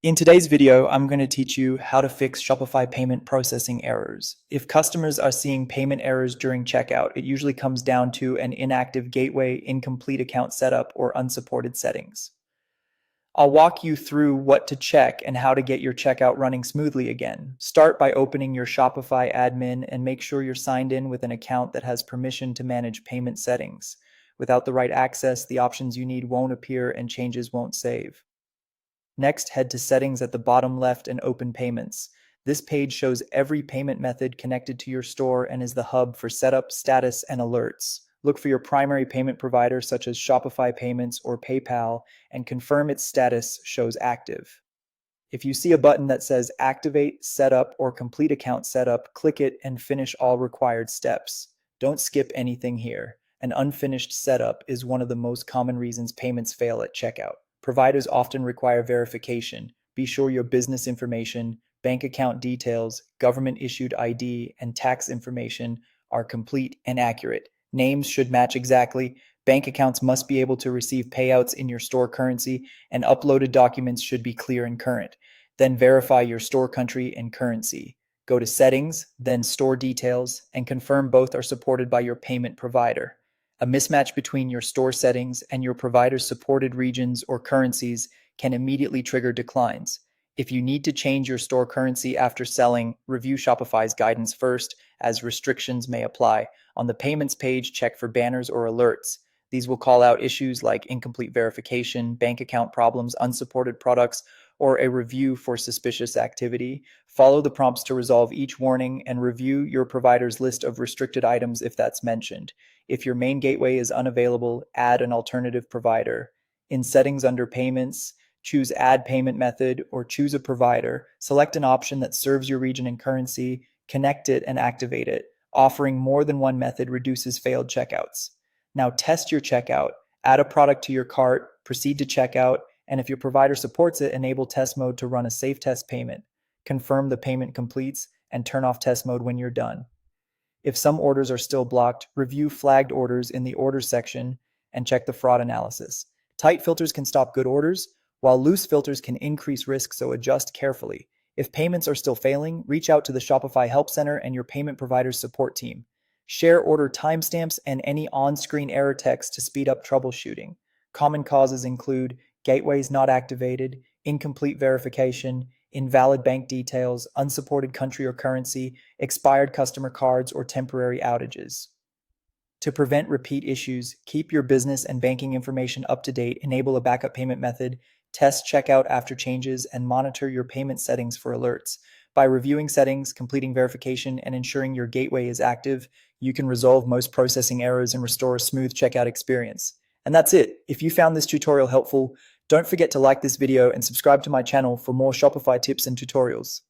In today's video, I'm going to teach you how to fix Shopify payment processing errors. If customers are seeing payment errors during checkout, it usually comes down to an inactive gateway, incomplete account setup, or unsupported settings. I'll walk you through what to check and how to get your checkout running smoothly again. Start by opening your Shopify admin and make sure you're signed in with an account that has permission to manage payment settings. Without the right access, the options you need won't appear and changes won't save. Next, head to Settings at the bottom left and open Payments. This page shows every payment method connected to your store and is the hub for setup, status, and alerts. Look for your primary payment provider such as Shopify Payments or PayPal and confirm its status shows active. If you see a button that says Activate, Setup, or Complete Account Setup, click it and finish all required steps. Don't skip anything here. An unfinished setup is one of the most common reasons payments fail at checkout. Providers often require verification. Be sure your business information, bank account details, government-issued ID, and tax information are complete and accurate. Names should match exactly. Bank accounts must be able to receive payouts in your store currency, and uploaded documents should be clear and current. Then verify your store country and currency. Go to Settings, then Store Details, and confirm both are supported by your payment provider. A mismatch between your store settings and your provider's supported regions or currencies can immediately trigger declines. If you need to change your store currency after selling, review Shopify's guidance first, as restrictions may apply. On the payments page, check for banners or alerts. These will call out issues like incomplete verification, bank account problems, unsupported products, or a review for suspicious activity. Follow the prompts to resolve each warning and review your provider's list of restricted items if that's mentioned. If your main gateway is unavailable, add an alternative provider. In Settings under Payments, choose Add Payment Method or choose a provider. Select an option that serves your region and currency, connect it, and activate it. Offering more than one method reduces failed checkouts. Now test your checkout. Add a product to your cart, proceed to checkout, and if your provider supports it, enable test mode to run a safe test payment. Confirm the payment completes and turn off test mode when you're done. If some orders are still blocked, review flagged orders in the orders section and check the fraud analysis. Tight filters can stop good orders, while loose filters can increase risk, so adjust carefully. If payments are still failing, reach out to the Shopify Help Center and your payment provider's support team. Share order timestamps and any on-screen error text to speed up troubleshooting. Common causes include gateways not activated, incomplete verification, invalid bank details, unsupported country or currency, expired customer cards, or temporary outages. To prevent repeat issues, keep your business and banking information up to date, enable a backup payment method, test checkout after changes, and monitor your payment settings for alerts. By reviewing settings, completing verification, and ensuring your gateway is active, you can resolve most processing errors and restore a smooth checkout experience. And that's it. If you found this tutorial helpful, don't forget to like this video and subscribe to my channel for more Shopify tips and tutorials.